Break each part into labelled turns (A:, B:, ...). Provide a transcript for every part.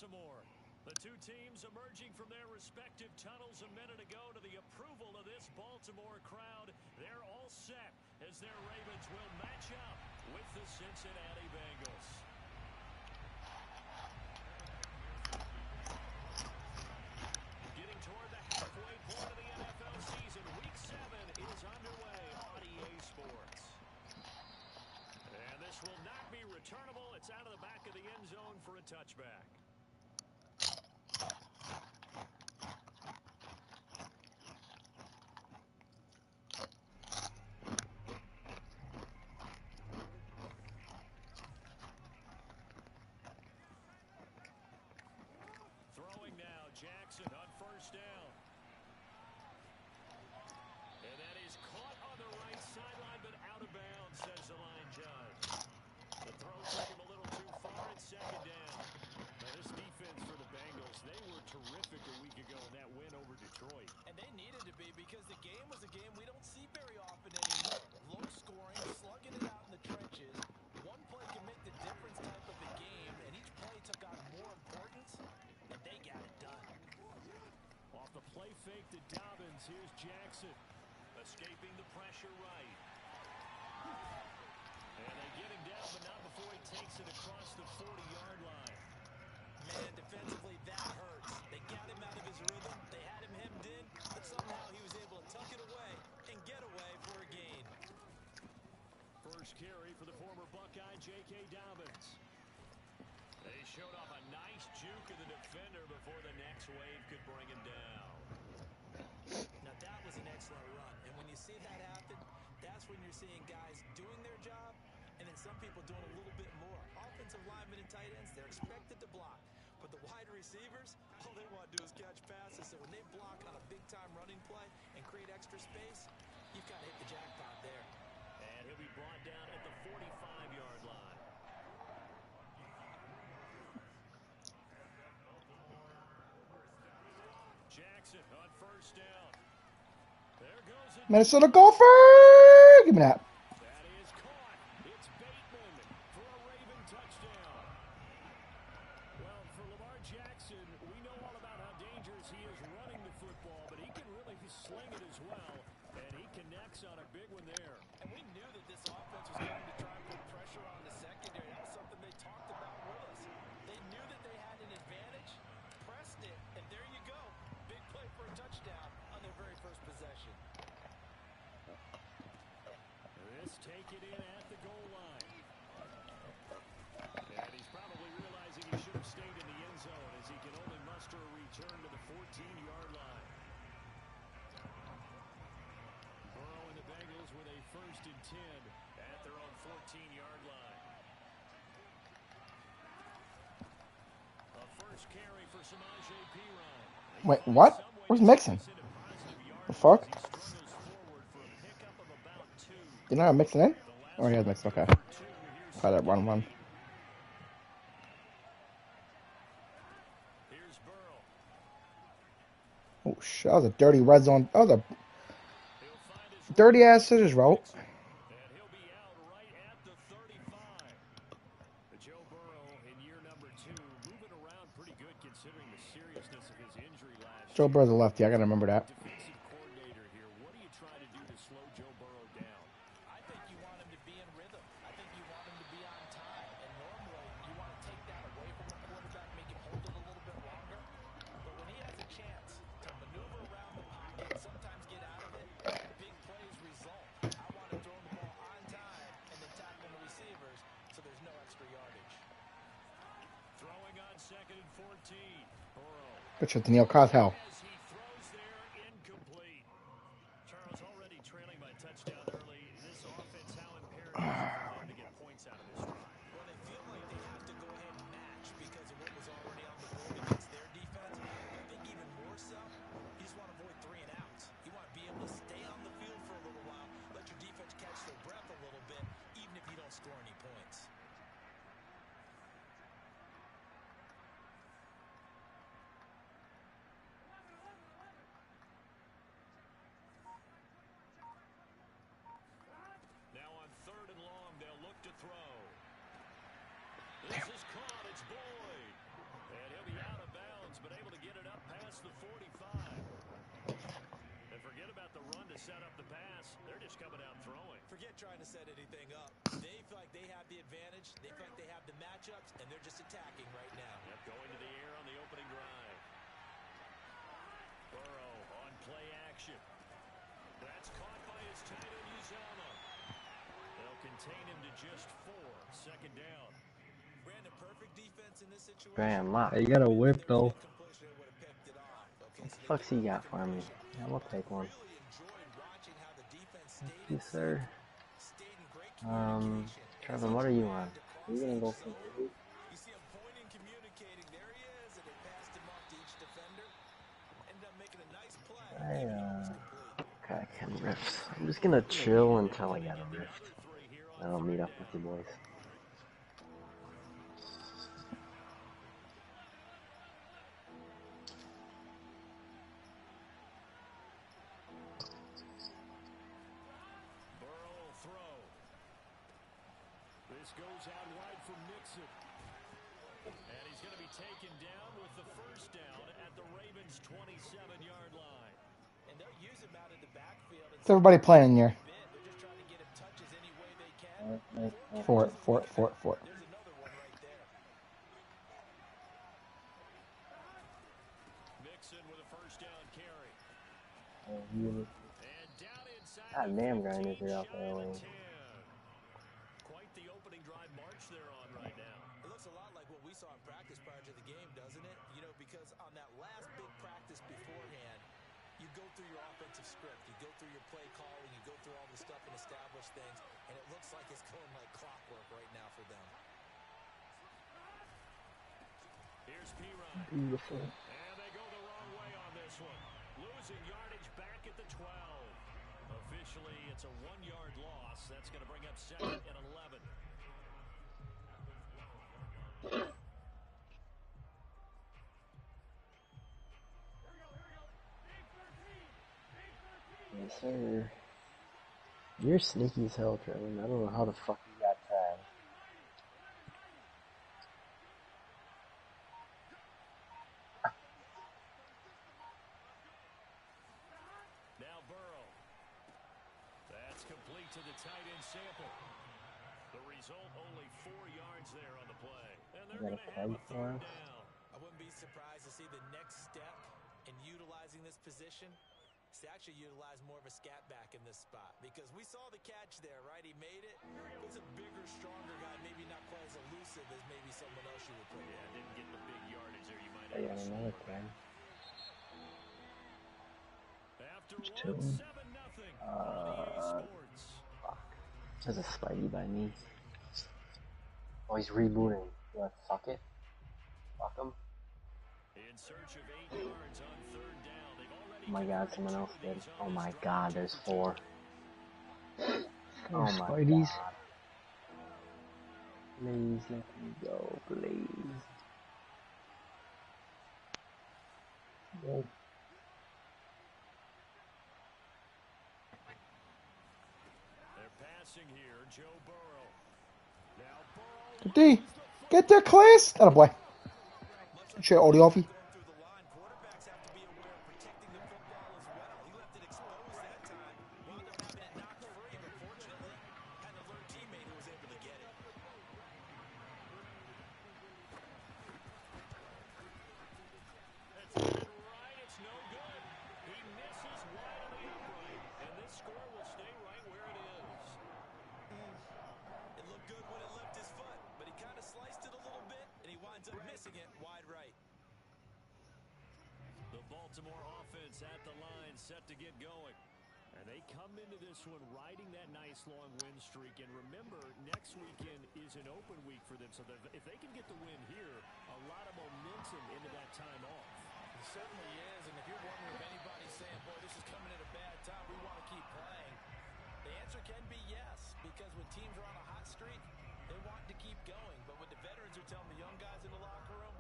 A: Baltimore. The two teams emerging from their respective tunnels a minute ago to the approval of this Baltimore crowd. They're all set as their Ravens will match up with the Cincinnati Bengals. Getting toward the halfway point of the NFL season, Week 7 is underway on EA Sports. And this will not be returnable. It's out of the back of the end zone for a touchback. Jackson on first down. And that is caught on the right sideline, but out of bounds, says the line judge. The throw took him a little too far. It's second down. Now, this defense for the Bengals, they were terrific a week ago in that win over Detroit.
B: And they needed to be because the game was a game we don't see very often anymore. Low scoring, slugging it out in the trenches. One play can make the difference type of a game, and each play took on more importance, and they got it done.
A: Off the play fake to Dobbins, here's Jackson. Escaping the pressure right. And they get him down, but not before he takes it across the 40-yard line.
B: Man, defensively, that hurts. They got him out of his rhythm. They had him hemmed in, but somehow he was able to tuck it away and get away for a gain.
A: First carry for the former Buckeye, J.K. Dobbins. They showed off a nice juke of the defender before the next wave could bring him down.
B: Now, that was an excellent run. And when you see that happen, that's when you're seeing guys doing their job and then some people doing a little bit more. Offensive linemen and tight ends, they're expected to block. But the wide receivers, all they want to do is catch passes. So when they block on a big-time running play and create extra space, you've got to hit the jackpot there.
A: And he'll be brought down at the 45-yard line. Jackson on first down. There goes it.
C: Minnesota Gopher! Give me that.
A: That is caught. It's Bateman for a Raven touchdown. Well, for Lamar Jackson, we know all about how dangerous he is running the football, but he can really sling it as well, and he connects on a big one there.
B: And we knew that this offense was going to try and put pressure on the secondary. That was something they talked about with us. They knew that they had an advantage, pressed it, and there you go. Big play for a touchdown on their very first possession.
A: This take it in at the goal line. And he's probably realizing he should have stayed in the end zone as he can only muster a return to the 14-yard line. Burrow and the Bengals with a 1st and 10 at their own 14-yard line. A first carry for Samaje Perine.
C: Wait, what? Where's Mixon? The fuck? Did not have Mixon in? Oh, he has Mixon. Okay. Try that 1-1. Oh, shit. That was a dirty red zone. That was a dirty ass scissors route. Joe Burrow's a lefty. I gotta remember that. Good shot to Neil Cosell.
A: across the 45. And forget about the run to set up the pass. They're just coming out throwing.
B: Forget trying to set anything up. They feel like they have the advantage. They feel like they have the matchups, and they're just attacking right now.
A: Yep, going to the air on the opening drive. Burrow on play action. That's caught by his tight end, Uzama. They'll contain him to just 4. Second down.
B: Brandon, perfect defense in this situation.
D: Damn, lot.
C: Hey, you got a whip, though.
D: What the fuck's he got for me? Yeah, we'll take one. Thank you, sir. Trevor, what are you on? Are you gonna go for me?
B: You see him pointing, communicating. There he is, and they passed him off to each defender. Ended up making a nice play.
D: Okay, I can rift. I'm just gonna chill until I get a rift. Then I'll meet up with you boys.
A: This goes out wide for Mixon. And he's going to be taken down with the first down at the Ravens' 27-yard line.
B: And they'll use him out in the backfield.
C: What's everybody playing here?
B: They're just trying to get him touches any way they can.
C: For it.
B: There's another one right there.
A: Mixon with a first down carry.
D: And
A: down inside.
D: God damn, Grind is out there.
A: Quite the opening drive march they're on right now.
B: It looks a lot like what we saw in practice prior to the game, doesn't it? You know, because on that last big practice beforehand, you go through your offensive script, you go through your play calling, you go through all the stuff and establish things, and it looks like it's going like clockwork right now for them.
A: Here's P-Ryan.
C: Beautiful.
A: And they go the wrong way on this one. Losing yardage back at the 12. Officially, it's a 1-yard loss. That's going to bring up 2nd and 11.
D: Yes, sir. You're sneaky as hell, Trevor. I don't know how the fuck you got tagged.
A: Now Burrow. That's complete to the tight end Sample. The result, only 4 yards there on the play. And they're going to have a 3rd down.
B: I wouldn't be surprised to see the next step in utilizing this position is to actually utilize more of a scat back in this spot. Because we saw the catch there, right? He made it. It's a bigger, stronger guy, maybe not quite as elusive as maybe someone else you would put.
A: Yeah, didn't get the big yardage there. You might
D: I got another thing.
A: After
C: Just chilling.
A: 7-0 on EA Sports.
D: Fuck. There's a Spidey by me. Oh, he's rebooting. What? Fuck it. Fuck him.
A: In search of 8 yards on 3rd down. They've already
D: Oh my god, someone else did. Oh my god, there's 4. Oh my
C: Spideys.
D: god. Please let me go, please.
C: Whoa.
A: They're passing here. Joe Burrow. Now Burrow.
C: D. Get there, Class. Atta boy. Shit, Odiofi.
A: Baltimore offense at the line, set to get going. And they come into this one riding that nice long win streak. And remember, next weekend is an open week for them. So if they can get the win here, a lot of momentum into that time off.
B: It certainly is. And if you're wondering if anybody's saying, boy, this is coming at a bad time, we want to keep playing, the answer can be yes. Because when teams are on a hot streak, they want to keep going. But what the veterans are telling the young guys in the locker room,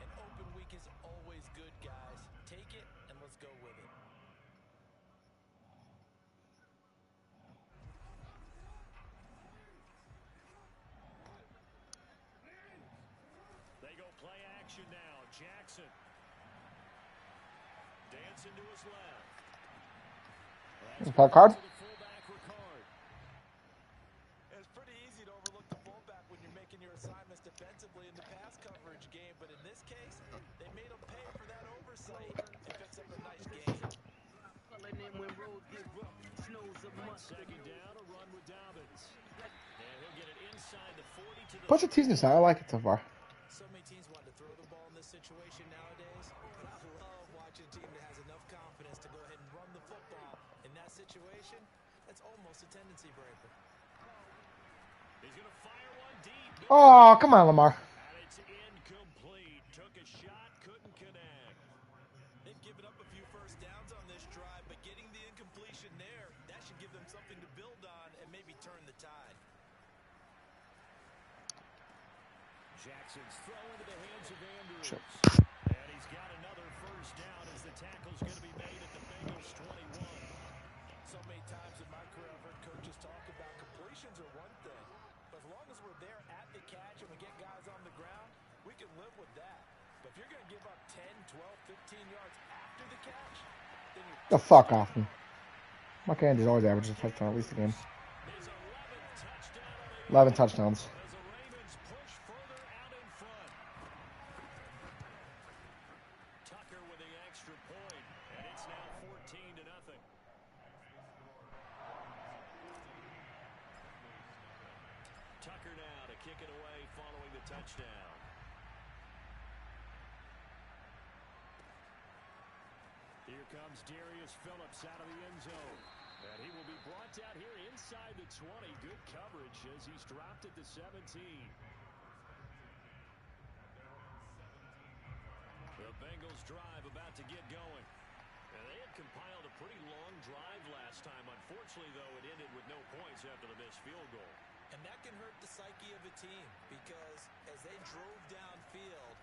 B: an open week is always good, guys. Take it, and let's go with it.
A: They go play action now. Jackson. Dancing to his left.
C: Play card.
A: To the fullback, Ricard.
B: It's pretty easy to overlook the fullback when you're making your assignments defensively in the pass coverage game, but in this case, they made him pay for that oversight and picks up a nice gain.
A: Second down, a run with Dobbins. And he'll get it inside the 40 to the
C: Bunch of teams inside. I like it so far.
B: So many teams want to throw the ball in this situation nowadays, but I love watching a team that has enough confidence to go ahead and run the football. In that situation, that's almost a tendency breaker.
A: He's going to fire one deep.
C: Oh, come on, Lamar.
A: And it's incomplete. Took a shot, couldn't connect.
B: They've given up a few first downs on this drive, but getting the incompletion there, that should give them something to build on and maybe turn the tide.
A: Jackson's throw into the hands of Andrews.
C: Sure.
A: And he's got another first down as the tackle's going to be made at the Bengals 21.
B: So many times in my career I've heard coaches talk about completions are one thing, but as long as we're there at the catch and we get guys on the ground, we can live with that. But if you're going to give up 10, 12, 15 yards after the catch, then you're...
C: The fuck off me. Mark Andrews always averages a touchdown at least a game. 11 touchdowns.
A: As the Ravens push further out in front. Tucker with the extra point, and it's now 14-0. Tucker now to kick it away following the touchdown. Here comes Darius Phillips out of the end zone. And he will be brought down here inside the 20. Good coverage as he's dropped at the 17. The Bengals drive about to get going. And they had compiled a pretty long drive last time. Unfortunately, though, it ended with no points after the missed field goal.
B: And that can hurt the psyche of a team because as they drove downfield,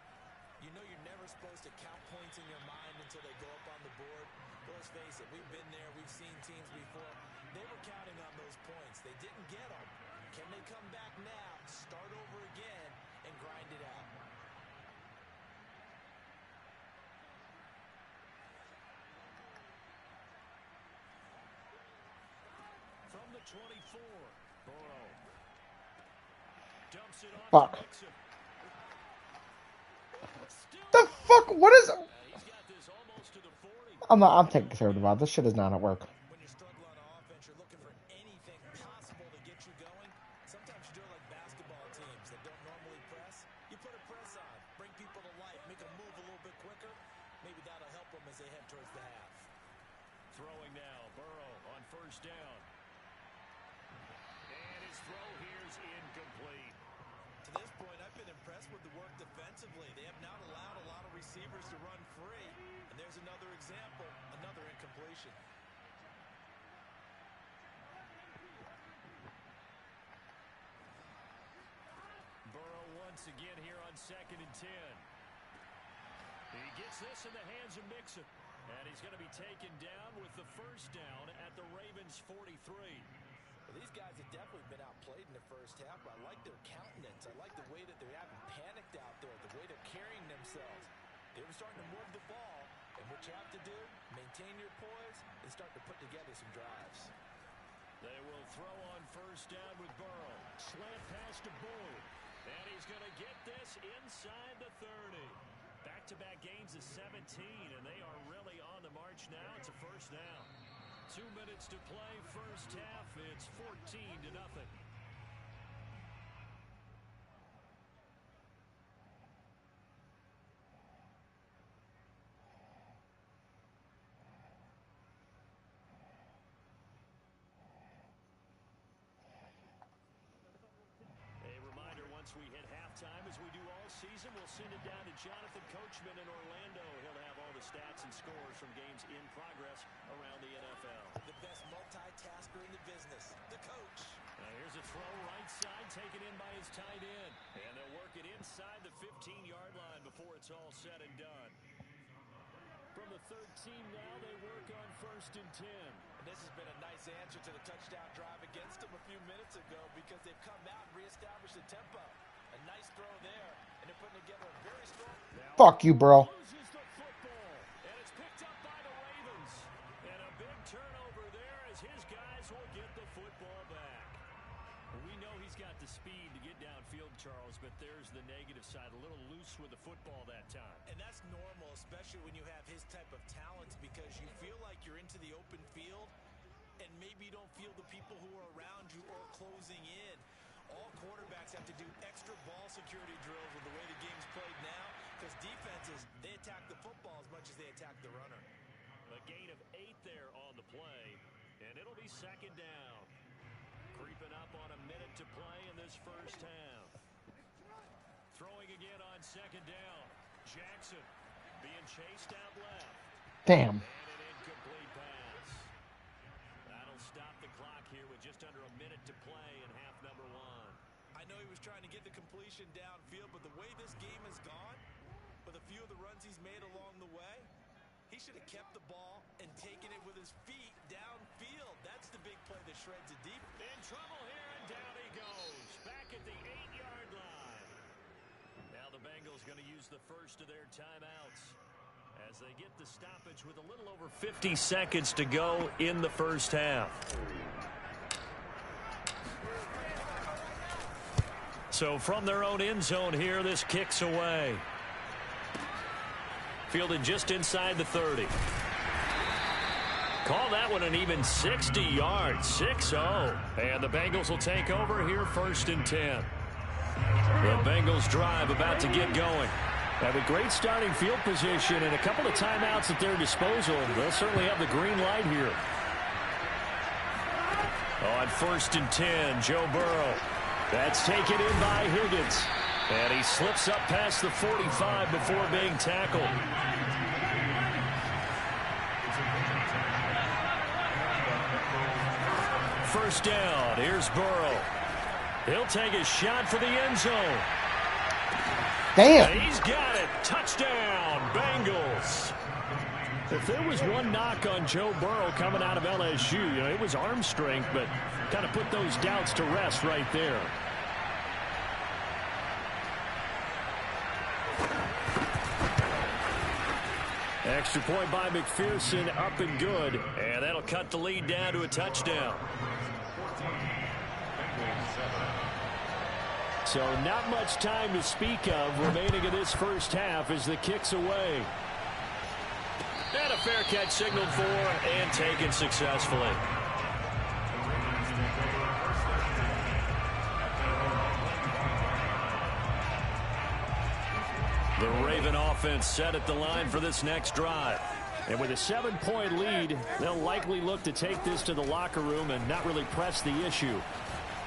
B: you know you're never supposed to count points in your mind until they go up on the board. But let's face it, we've been there, we've seen teams before. They were counting on those points. They didn't get them. Can they come back now, start over again, and grind it out?
A: From the 24, Burrow dumps it off
C: Fuck.
A: to Mixon.
C: The fuck? What is...
A: He's got this almost to the 40.
C: I'm taking conservative about this. Shit is not at work.
B: When you struggle on offense, you're looking for anything possible to get you going. Sometimes you do it like basketball teams that don't normally press. You put a press on, bring people to life, make them move a little bit quicker. Maybe that'll help them as they head towards the half.
A: Throwing now, Burrow on first down. And his throw here's incomplete.
B: To this point, I've been impressed with the work defensively. They have not allowed a lot of receivers to run free. And there's another example, another incompletion.
A: Burrow once again here on 2nd and 10. He gets this in the hands of Mixon. And he's going to be taken down with the first down at the Ravens 43.
B: Well, these guys have definitely been outplayed in the first half, but I like their countenance. I like the way that they haven't panicked out there, the way they're carrying themselves. They were starting to move the ball, and what you have to do, maintain your poise and start to put together some drives.
A: They will throw on first down with Burrow. Slant pass to Bull. And he's going to get this inside the 30. Back-to-back gains of 17, and they are really on the march now. It's a first down. 2 minutes to play, first half. It's 14-0. We hit halftime, as we do all season. We'll send it down to Jonathan Coachman in Orlando. He'll have all the stats and scores from games in progress around the NFL.
B: The best multitasker in the business, the coach.
A: Now here's a throw right side, taken in by his tight end. And they'll work it inside the 15-yard line before it's all said and done. From the 13 now, they work on first and 10.
B: And this has been a nice answer to the touchdown drive against them a few minutes ago because they've come out and reestablished the tempo. A nice throw there, and they're putting together a very strong...
C: Fuck you, bro.
A: Loses the football, and it's picked up by Bengals will get the football back. We know he's got the speed to get downfield, Charles, but there's the negative side. A little loose with the football that time.
B: And that's normal, especially when you have his type of talents, because you feel like you're into the open field and maybe you don't feel the people who are around you or closing in. All quarterbacks have to do extra ball security drills with the way the game's played now, because defenses, they attack the football as much as they attack the runner.
A: A gain of 8 there on the play, and it'll be second down. Creeping up on a minute to play in this first half. Throwing again on second down. Jackson being chased out left.
C: Damn.
A: And an incomplete pass. That'll stop the clock here with just under a minute to play in half number 1.
B: I know he was trying to get the completion downfield, but the way this game has gone, with a few of the runs he's made along the way, he should have kept the ball and taken it with his feet downfield. That's the big play that shreds it deep.
A: In trouble here, and down he goes. Back at the 8-yard line. Now the Bengals going to use the first of their timeouts as they get the stoppage with a little over 50 seconds to go in the first half. So from their own end zone here, this kicks away. Fielded just inside the 30. Call that one an even 60 yards, 6-0. And the Bengals will take over here first and 10. The Bengals drive about to get going. Have a great starting field position and a couple of timeouts at their disposal. They'll certainly have the green light here. On first and 10, Joe Burrow. That's taken in by Higgins. And he slips up past the 45 before being tackled. First down. Here's Burrow. He'll take a shot for the end zone.
C: Damn.
A: And he's got it. Touchdown, Bengals. If there was one knock on Joe Burrow coming out of LSU, it was arm strength, but kind of put those doubts to rest right there. Extra point by McPherson, up and good. And that'll cut the lead down to a touchdown. So not much time to speak of remaining in this first half as the kick's away. And a fair catch signaled for and taken successfully. The Raven offense set at the line for this next drive. And with a 7-point lead, they'll likely look to take this to the locker room and not really press the issue.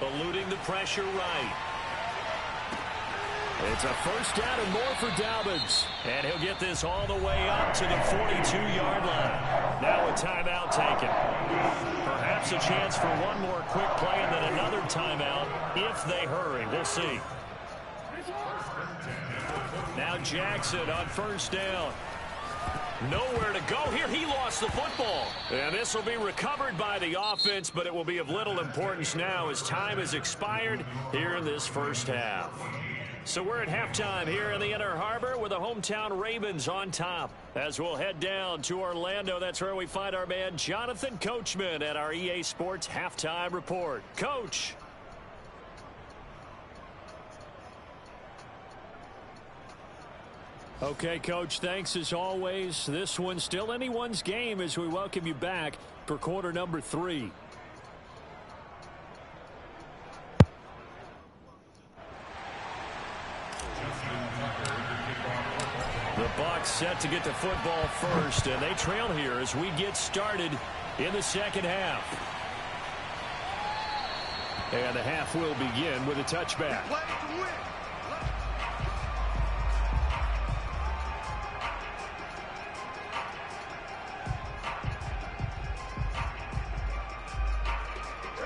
A: Eluding the pressure right. It's a first down and more for Dobbins. And he'll get this all the way up to the 42-yard line. Now a timeout taken. Perhaps a chance for one more quick play and then another timeout if they hurry. We'll see. Now Jackson on first down. Nowhere to go here. He lost the football. And this will be recovered by the offense, but it will be of little importance now as time has expired here in this first half. So we're at halftime here in the Inner Harbor with the hometown Ravens on top. As we'll head down to Orlando, that's where we find our man Jonathan Coachman at our EA Sports Halftime Report. Coach. Okay, Coach, thanks as always. This one's still anyone's game as we welcome you back for quarter number 3. The Bucs set to get the football first, and they trail here as we get started in the second half. And the half will begin with a touchback.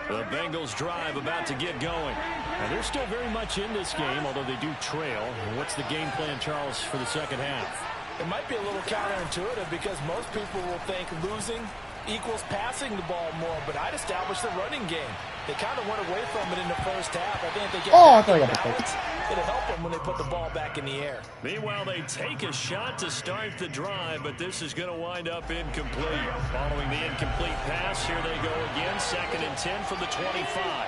A: The Bengals drive about to get going. And they're still very much in this game, although they do trail. What's the game plan, Charles, for the second half?
E: It might be a little counterintuitive because most people will think losing
B: equals passing the ball more, but I'd establish the running game. They kind of went away from it in the first half. I think if they get
C: I
B: back
C: thought I
B: in
C: got the
B: balance, it'll help them when they put the ball back in the air.
A: Meanwhile, they take a shot to start the drive, but this is going to wind up incomplete. Following the incomplete pass, here they go again, 2nd and 10 from the 25.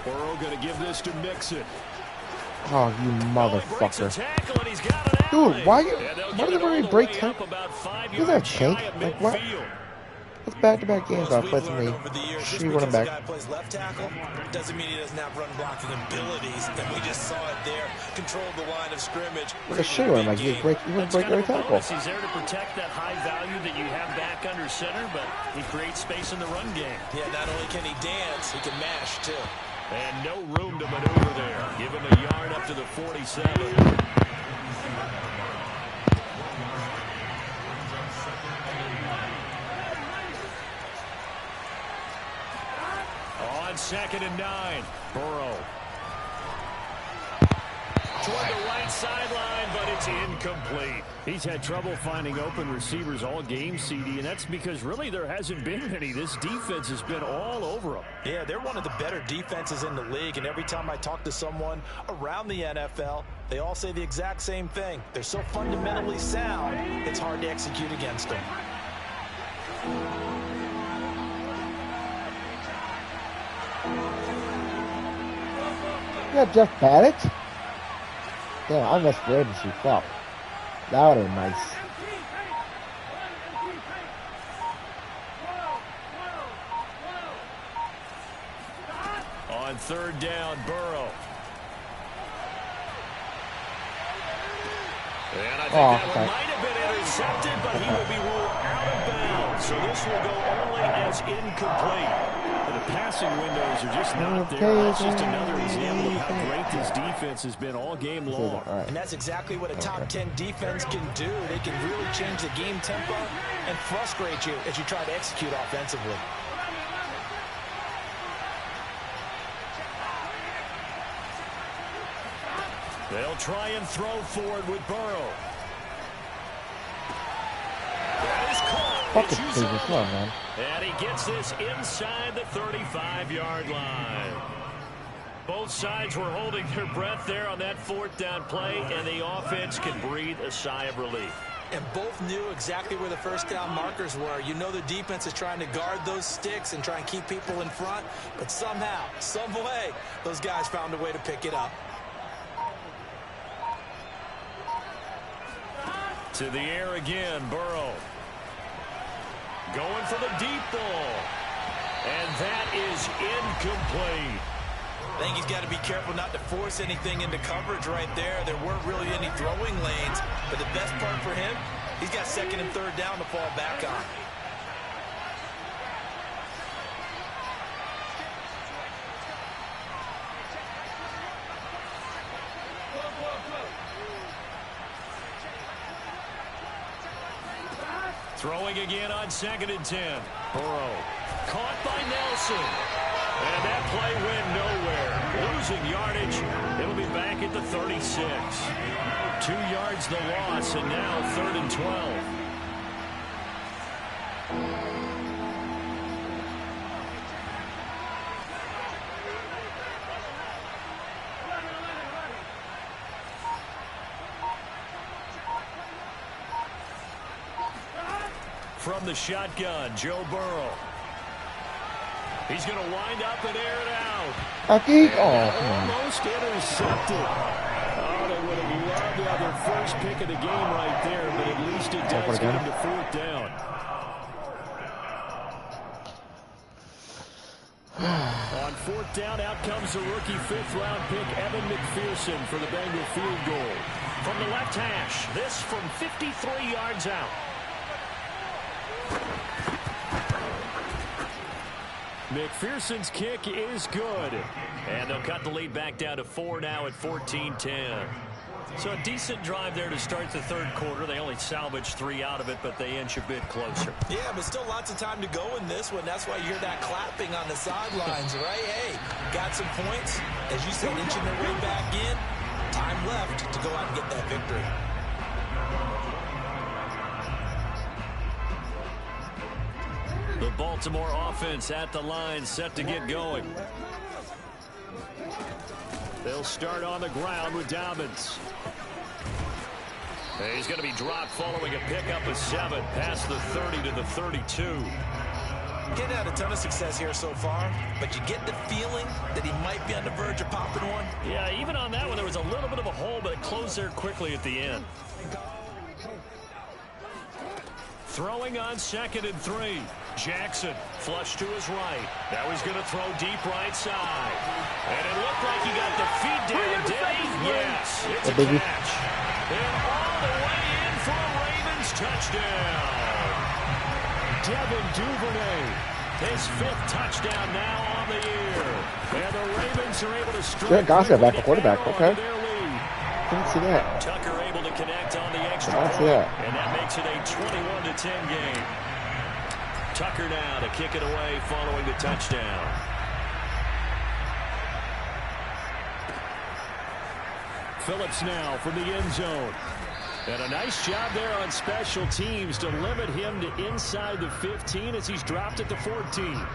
A: Burrow going to give this to Mixon.
C: Oh, you motherfucker. Dude, why do they really break tackle? Is that tank? Like, what? That's back-to-back games I've played for me. Shitty running back.
B: Guy plays left tackle doesn't mean he doesn't have run blocking abilities, and we just saw it there. Controlled the line of scrimmage.
C: Like a shitty running back. You're going to break every tackle.
A: He's there to protect that high value that you have back under center, but he creates space in the run game.
B: Yeah, not only can he dance, he can mash, too.
A: And no room to maneuver there. Give him a yard up to the 47. On 2nd and 9, Burrow. Toward the right sideline, but it's incomplete. He's had trouble finding open receivers all game, CD, and that's because really there hasn't been any. This defense has been all over them.
B: Yeah, they're one of the better defenses in the league, and every time I talk to someone around the NFL, they all say the exact same thing. They're so fundamentally sound, it's hard to execute against them.
C: Yeah, Jeff Paddock? Damn, I missed the agency. Fuck. That would have been nice.
A: On 3rd down, Burrow. And I think that one might have been intercepted, but he will be ruled out of bounds. So this will go only as incomplete. The passing windows are just not there. That's just another example of how great this defense has been all game long.
B: And that's exactly what a top 10 defense can do. They can really change the game tempo and frustrate you as you try to execute offensively.
A: They'll try and throw forward with Burrow. That is caught.
C: Fucking Jesus, come on, man.
A: And he gets this inside the 35-yard line. Both sides were holding their breath there on that 4th down play, and the offense can breathe a sigh of relief.
B: And both knew exactly where the first down markers were. You know the defense is trying to guard those sticks and try and keep people in front, but somehow, some way, those guys found a way to pick it up.
A: To the air again, Burrow. Going for the deep ball. And that is incomplete.
B: I think he's got to be careful not to force anything into coverage right there. There weren't really any throwing lanes, but the best part for him, he's got 2nd and 3rd down to fall back on.
A: Throwing again on 2nd and 10. Burrow caught by Nelson. And that play went nowhere. Losing yardage. It'll be back at the 36. 2 yards the loss, and now 3rd and 12. From the shotgun, Joe Burrow. He's going to wind up and air it out. Almost intercepted. Oh, they would have loved to have their first pick of the game right there, but at least it does get him to 4th down. On 4th down, out comes the rookie 5th-round pick, Evan McPherson, for the Bengal field goal. From the left hash, this from 53 yards out. McPherson's kick is good. And they'll cut the lead back down to 4 now at 14-10. So a decent drive there to start the third quarter. They only salvaged 3 out of it, but they inch a bit closer.
B: Yeah, but still lots of time to go in this one. That's why you hear that clapping on the sidelines, right? Hey, got some points. As you said, inching their way back in. Time left to go out and get that victory.
A: The Baltimore offense at the line, set to get going. They'll start on the ground with Dobbins. He's going to be dropped following a pickup of 7 past the 30 to the 32.
B: Getting had a ton of success here so far, but you get the feeling that he might be on the verge of popping one.
A: Yeah, even on that one, there was a little bit of a hole, but it closed there quickly at the end. Throwing on 2nd and 3. Jackson, flush to his right. Now he's going to throw deep right side. And it looked like he got the feet down, did he? Yes, it's a catch. And all the way in for a Ravens touchdown. Devin Duvernay, his 5th touchdown now on the year. And the Ravens are able to strike.
C: Gossett back, a quarterback, okay. Didn't see that.
A: Tucker able to connect on the extra
C: point,
A: and that makes it a 21-10 game. Tucker now to kick it away following the touchdown. Phillips now from the end zone. And a nice job there on special teams to limit him to inside the 15 as he's dropped at the 14.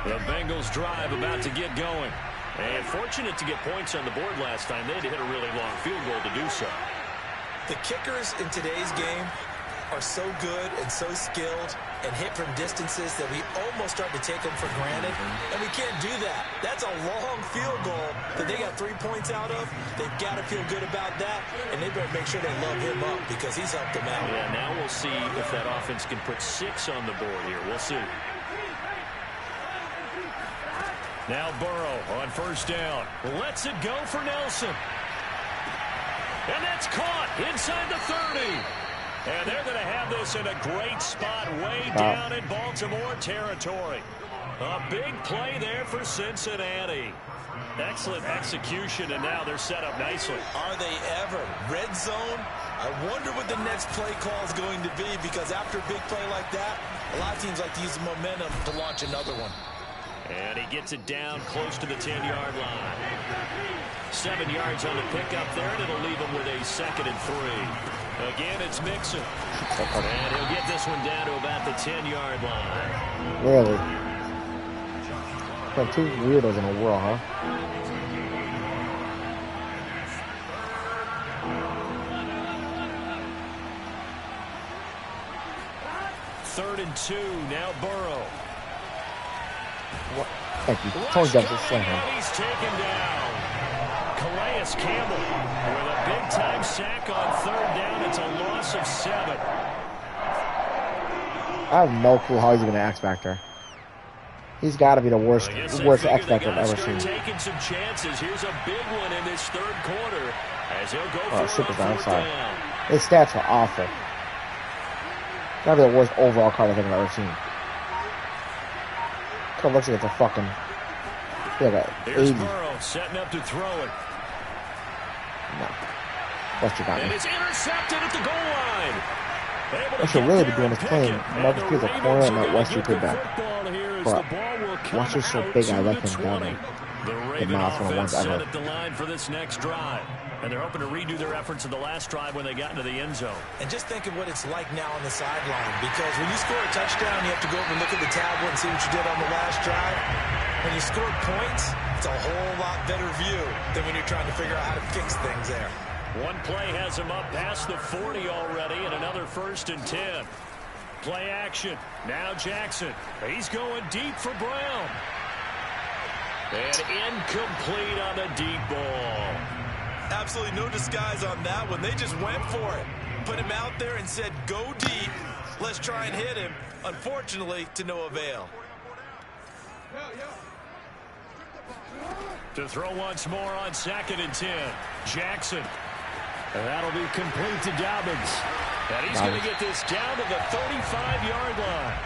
A: The Bengals drive about to get going. And fortunate to get points on the board last time. They had to hit a really long field goal to do so.
B: The kickers in today's game are so good and so skilled and hit from distances that we almost start to take them for granted. And we can't do that. That's a long field goal that they got 3 points out of. They've got to feel good about that, and they better make sure they love him up because he's helped them out.
A: Yeah, now we'll see if that offense can put 6 on the board here. We'll see. Now Burrow on 1st down. Lets it go for Nelson. And that's caught inside the 30. And they're going to have this in a great spot way down in Baltimore territory. A big play there for Cincinnati. Excellent execution, and now they're set up nicely.
B: Are they ever? Red zone? I wonder what the next play call is going to be, because after a big play like that, a lot of teams like to use the momentum to launch another one.
A: And he gets it down close to the 10-yard line. 7 yards on the pickup there, and it'll leave him with a 2nd and 3. Again, it's Mixon. And he'll get this one down to about the 10-yard line.
C: Really? Got 2 weirdos in a world, huh?
A: Third and 2, now Burrow.
C: What? Thank you. Tony Jefferson slam him.
A: He's taken down. Calais Campbell with a big-time sack on 3rd down. It's a loss of 7.
C: I have no clue how he's going to X Factor. He's got to be the worst X Factor I've ever seen.
A: Taking some chances. Here's a big one in this 3rd quarter as he'll go for
C: super down. Sorry. His stats are awful. Got to be the worst overall card I think I've ever seen. It looks like it's a fucking.
A: Here's Burrow setting up to throw it.
C: No. Wester got me.
A: And it's intercepted at the goal line.
C: What should really be doing is playing Marcus Peters a corner and not Wester good back. But Wester's so big, I like him down there. The mouse one of the ones ever.
A: At the line for this next drive. And they're hoping to redo their efforts in the last drive when they got into the end zone.
B: And just think of what it's like now on the sideline. Because when you score a touchdown, you have to go over and look at the tablet and see what you did on the last drive. When you score points, it's a whole lot better view than when you're trying to figure out how to fix things there.
A: One play has him up past the 40 already, and another 1st and 10. Play action. Now Jackson. He's going deep for Brown. And incomplete on the deep ball.
B: Absolutely no disguise on that one. They just went for it. Put him out there and said, go deep. Let's try and hit him. Unfortunately, to no avail.
A: To throw once more on 2nd and 10. Jackson. And that'll be complete to Dobbins. And he's going to get this down to the 35-yard line.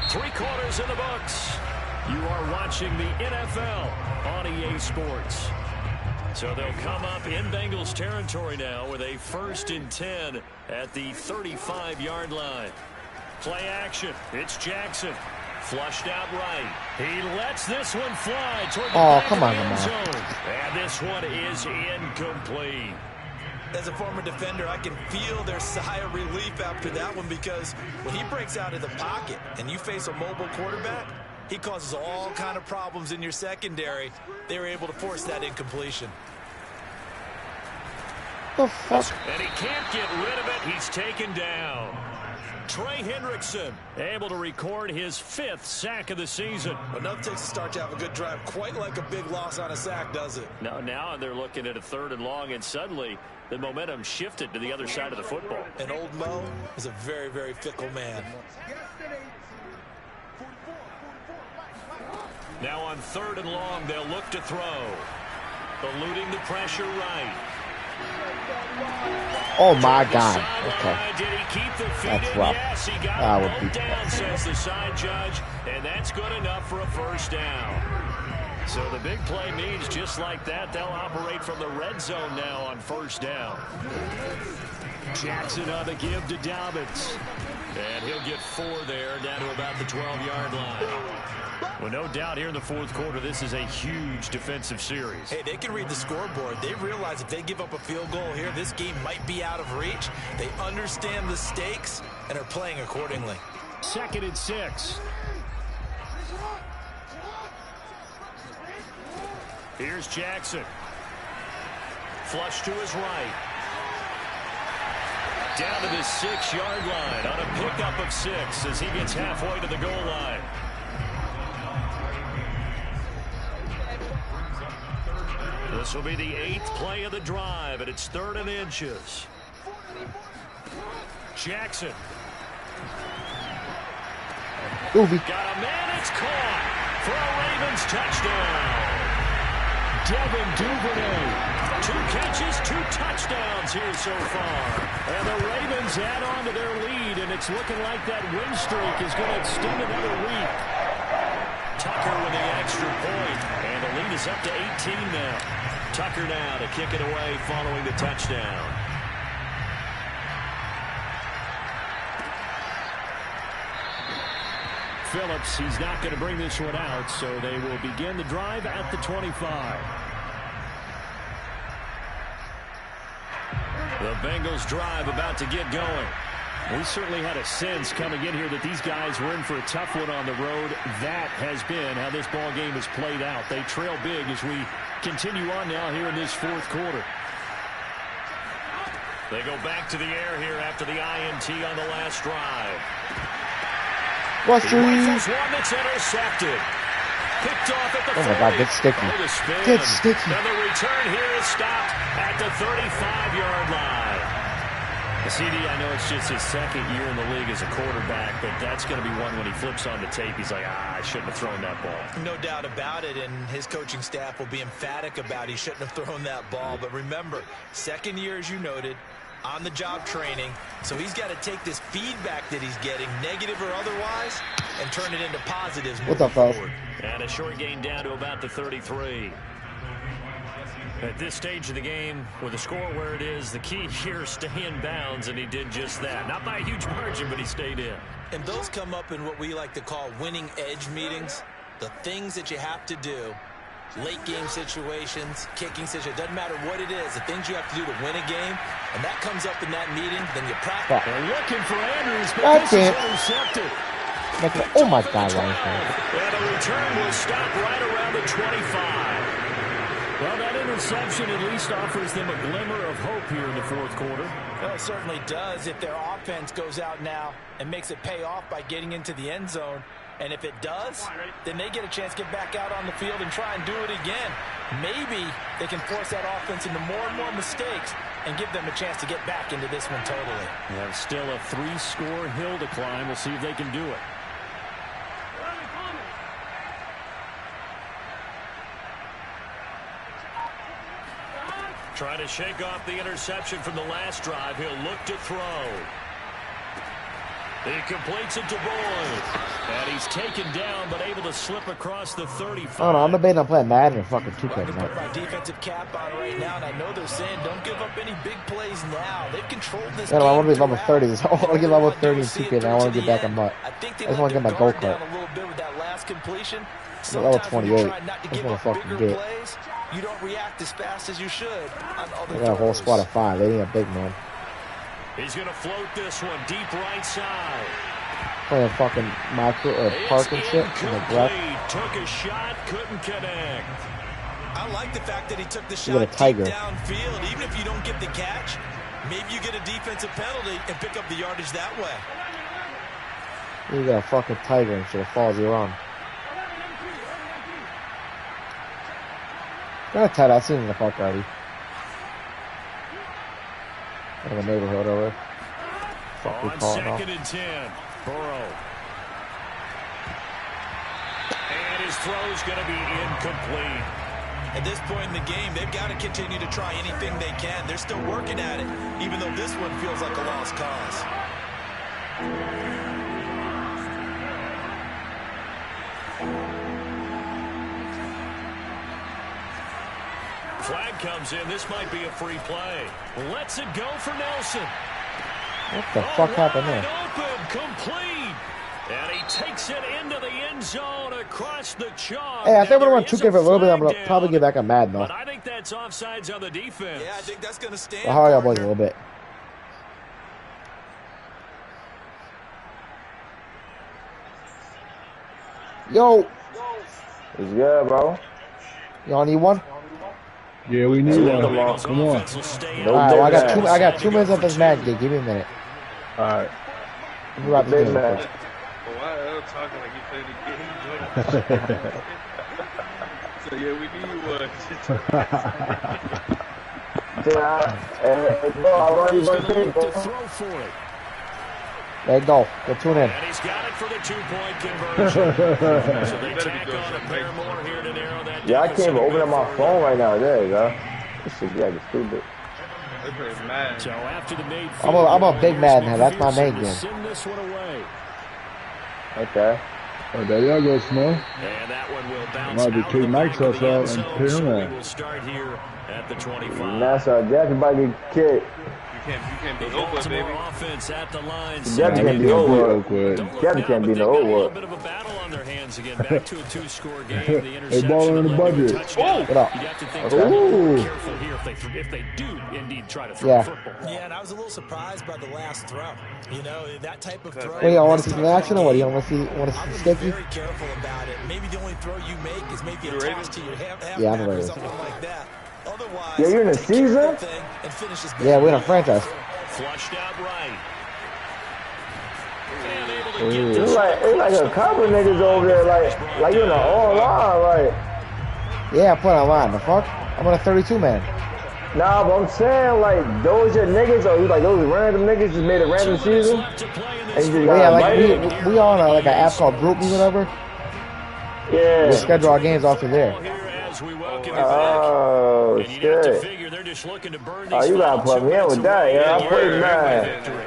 A: 3 quarters in the books. You are watching the NFL on EA Sports. So they'll come up in Bengals territory now with a 1st and 10 at the 35-yard line. Play action. It's Jackson. Flushed out right. He lets this one fly toward the back of the end zone. And this one is incomplete.
B: As a former defender, I can feel their sigh of relief after that one, because when he breaks out of the pocket and you face a mobile quarterback, he causes all kind of problems in your secondary. They were able to force that incompletion.
C: The fuck?
A: And he can't get rid of it. He's taken down. Trey Hendrickson able to record his 5th sack of the season.
B: Enough takes to start to have a good drive. Quite like a big loss on a sack, does it?
A: Now they're looking at a 3rd and long, and suddenly the momentum shifted to the other side of the football.
B: And old Mo is a very, very fickle man.
A: Now on 3rd and long, they'll look to throw. Eluding the pressure right.
C: Oh my God. Okay.
A: Did he keep the feet
C: That's
A: in?
C: rough.
A: Yes, he got
C: That
A: it
C: would be
A: down, says the side judge, and that's good enough for a 1st down. So the big play means just like that, they'll operate from the red zone now on 1st down. Jackson on the give to Dobbins. And he'll get 4 there, down to about the 12-yard line. Well, no doubt here in the 4th quarter, this is a huge defensive series.
B: Hey, they can read the scoreboard. They realize if they give up a field goal here, this game might be out of reach. They understand the stakes and are playing accordingly.
A: 2nd and 6. Here's Jackson. Flush to his right. Down to the 6-yard line on a pickup of 6 as he gets halfway to the goal line. This will be the 8th play of the drive, and it's 3rd and inches. Jackson.
C: Got
A: a man, it's caught for a Ravens touchdown. Devin Duvernay. 2 catches, 2 touchdowns here so far. And the Ravens add on to their lead, and it's looking like that win streak is going to extend another week. Tucker with the extra point, and the lead is up to 18 now. Tucker now to kick it away following the touchdown. Phillips, he's not going to bring this one out, so they will begin the drive at the 25. The Bengals drive about to get going. We certainly had a sense coming in here that these guys were in for a tough one on the road. That has been how this ball game has played out. They trail big as we continue on now here in this 4th quarter. They go back to the air here after the INT on the last drive.
C: Watch
A: one that's intercepted. Picked off at the 40.
C: Oh my God, get sticky. Get sticky.
A: Now the return here is stopped at the 35-yard line. CD, I know it's just his 2nd year in the league as a quarterback, but that's going to be one when he flips on the tape. He's like, I shouldn't have thrown that ball.
B: No doubt about it, and his coaching staff will be emphatic about he shouldn't have thrown that ball. But remember, 2nd year, as you noted, on-the-job training, so he's got to take this feedback that he's getting, negative or otherwise, and turn it into positives moving forward.
A: And a short gain down to about the 33. At this stage of the game, with the score where it is, the key here is stay in bounds, and he did just that. Not by a huge margin, but he stayed in.
B: And those come up in what we like to call winning edge meetings. The things that you have to do, late game situations, kicking situations, doesn't matter what it is, the things you have to do to win a game, and that comes up in that meeting, then you practice.
A: They're looking for Andrews, but this is intercepted.
C: Oh my God,
A: and the return will stop right around the 25. Well, that interception at least offers them a glimmer of hope here in the 4th quarter.
B: Well, it certainly does if their offense goes out now and makes it pay off by getting into the end zone. And if it does, then they get a chance to get back out on the field and try and do it again. Maybe they can force that offense into more and more mistakes and give them a chance to get back into this one totally.
A: Yeah, still a 3-score hill to climb. We'll see if they can do it. Trying to shake off the interception from the last drive. He'll look to throw. He completes it to Boyd. And he's taken down, but able to slip across the 35.
C: I don't know, I'm debating on playing Madden or fucking 2K
B: I can
C: tonight.
B: put my defensive cap on right now, and I know they're saying don't give up any big plays now. They've controlled this game.
C: I want to be level 30. I want to get level 30 in 2K, and I want to get back on butt.
B: I think they
C: I just want to get my
B: guard
C: go
B: down
C: kart.
B: a little bit with that last completion.
C: Level
B: Sometimes when you're
C: 28.
B: trying not to
C: That's
B: give
C: what I
B: up
C: fucking
B: bigger
C: get.
B: plays, you don't react as fast as you should on other
C: I got a whole
B: throws.
C: squad of 5. They need a big man.
A: He's going to float this one deep right side.
C: Playing fucking Micro or Park and shit. And the breath.
A: Took a shot, couldn't connect.
B: I like the fact that he took the shot
C: You got a tiger.
B: deep downfield. Even if you don't get the catch, maybe you get a defensive penalty and pick up the yardage that way.
C: You got a fucking tiger and shit. It follows you around. Got a tight. I've seen him in the park already. In the neighborhood over. Fuck we
A: On
C: call it now.
A: 2nd and 10, Burrow. And his throw's going to be incomplete.
B: At this point in the game, they've got to continue to try anything they can. They're still working at it, even though this one feels like a lost cause.
A: Flag comes in. This might be a free play. Lets it go for Nelson.
C: What the fuck happened there?
A: Open, complete. And he takes it into the end zone across the chalk.
C: Hey, I think we're
A: Now,
C: going
A: there
C: 2K for a
A: is
C: little bit. I'm
A: flag
C: going to probably
A: down,
C: get back on Madden though.
A: But I think that's offsides on the defense.
B: Yeah, I think that's going to stand.
C: I'll hurry up boys a little bit. Yo,
E: It's good, bro.
C: y'all need one?
F: Yeah, we need
A: The
F: one.
A: Eagles
F: Come on.
A: offense will stay
E: No
A: out.
C: Alright, well, I got
E: big
C: two. I got 2 minutes of this Madden game. Give me a minute.
F: All right.
C: Let me wrap this
E: Big
C: game
E: man.
C: up first.
G: Why are talking like you played the game? So yeah, we need one.
E: Bro, I already
A: He's
E: went
A: gonna
E: in,
A: look to
E: bro.
A: throw for it.
C: There you go. Go tune in.
A: And he's got it for the 2-point conversion. So they
G: Better be
A: tack
G: doing
A: on a
G: something
A: pair
G: right.
A: more here to narrow that
E: Yeah, I
A: deficit
E: can't even
A: a
E: open
A: bit
E: up my
A: further.
E: phone right now. There you go. This shit be acting stupid.
G: They play Madden.
A: So after the made
C: I'm a big Madden head. That's my main game.
A: Send this one away.
E: Okay.
F: Oh, there y'all go, Snow.
A: And that one will bounce
F: Might be
A: out
F: kick
A: the back
F: Mike's
A: of the
F: out
A: end
F: and
A: zone.
F: pin
A: So
F: him
A: we
F: out.
A: will start here at the 25.
E: That's everybody get kicked.
G: You can't
A: The
G: be open,
A: Baltimore
G: baby.
A: offense at the line.
E: Jeffy
F: Nah,
E: can't
F: we
E: be
F: can't
E: over.
F: beat
E: it.
F: Oakwood.
A: Don't look
E: Jeffy
A: now,
E: can't
A: but
E: be
A: they've
E: no
A: got a little
E: over.
A: bit of a battle on their hands again. Back to a 2-score game. The
F: They
A: interception
F: balling in the
A: that led to a
F: budget.
A: touchdown.
C: What up?
A: You'd have to think
C: Okay.
A: they're a little
C: Ooh.
A: careful here if they do indeed try to throw
C: Yeah.
A: the football.
B: Yeah, and I was a little surprised by the last throw. You know, that type of throw.
C: What do y'all want to
B: this
C: see
B: type
C: some
B: of
C: action or what? Do
B: game,
C: y'all want to see
B: I would be
C: sticky?
B: very careful about it. Maybe the only throw you make is maybe a
G: You ready?
B: toss to your halfback
C: Yeah, I'm
B: or
C: ready.
B: something like that. Otherwise,
E: Yeah, you're in the
B: take care of
E: season?
B: the thing and finish this
C: Yeah,
B: game.
C: we're in a franchise.
A: Flushed out right. And able to
F: Ooh.
A: get
E: It's like a couple niggas over there, like you in the all line, like.
C: Yeah, I put it online. The fuck? I'm on a 32 man.
E: Nah, but I'm saying like those your niggas, or you like those random niggas just made a random
A: 2 minutes
E: season.
A: left to play in
E: And
A: this
E: you just
C: But
E: got
C: yeah, like
E: invited.
C: we on like an app called Group Me, whatever. We
E: Yeah.
C: schedule our games off of there.
A: Here as we welcome you back.
E: Oh
A: And you'd have to
E: shit.
A: figure they're just looking to burn
E: Oh,
A: these
E: you gotta
A: final
E: put
A: 2
E: me in
A: minutes
E: with that,
A: away.
E: yeah. I
A: And
E: put
A: you're
E: mine.
A: victory.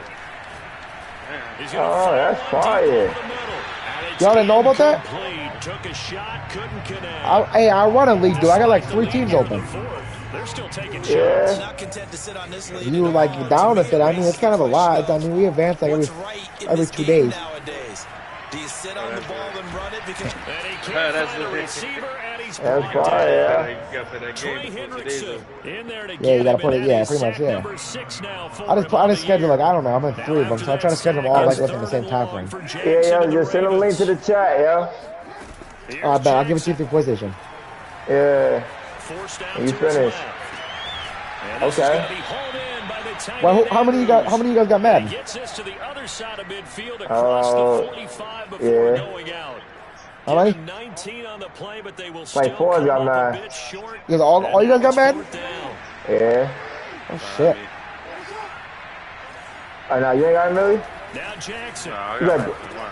A: He's gonna
E: Oh,
A: fire
E: that's
A: one deep
E: fire.
A: over the middle. And it's
C: Y'all didn't know about that?
A: incomplete. Took a shot, couldn't connect.
C: I run a league, dude. I got like 3 teams open.
A: They're still taking
E: Yeah.
A: shots.
B: Not content to sit on this lead
C: You
B: at
C: like
B: all.
C: down
B: To
C: with it. I mean, it's kind of a lot. I mean, we advance like
B: What's right in
C: every
B: this
C: 2
B: game
C: days.
B: nowadays? Do you sit on the ball and run it because
A: And he
G: Yeah,
A: can't
G: that's
A: find a
G: the thing.
A: receiver, and he's
E: That's
A: blocked
E: fire,
A: out.
E: yeah.
G: You gotta play that
A: Trey
G: game before today's
A: Hendrickson
G: over.
A: in there to
C: Yeah,
A: get
C: you gotta
A: him,
C: put it-
A: and
C: yeah,
A: that is
C: pretty much,
A: sack
C: yeah.
A: number 6 now for
C: I just
A: him on the
C: schedule
A: year.
C: like I don't know. I'm in
A: Now
C: 3 of them,
A: after
C: so I
A: that
C: try to schedule them
A: sack,
C: all like
A: it's
C: within the
A: third
C: same
A: and
C: time
A: long
C: frame.
A: for
E: Yeah,
A: Jackson
E: yeah.
A: and the
E: Just send a link to the
A: Ravens.
E: chat, yeah.
A: Here's
C: I bet I'll give it to
A: Jackson.
C: you through PlayStation.
E: Yeah.
A: Forced out
E: You
A: to his
E: finish.
A: left. And this is
E: Okay.
A: gonna be hauled in by the tight
C: Well,
A: end
C: how many of you got? How many of you guys got
A: Andrews.
C: Madden?
A: Gets this to the other side of midfield across the 45 before
E: yeah.
A: going out.
C: How many?
A: Given 19 on the play, but they will
E: Like
A: still
E: 4
A: come
E: got
A: up a
E: mine.
A: bit short.
C: You guys all you guys got Madden?
A: Fourth down.
E: Yeah.
C: Oh shit!
E: Oh, now you ain't got it, Millie?
A: Now Jackson.
G: Nah, I
E: You
G: got
E: got-
G: 21.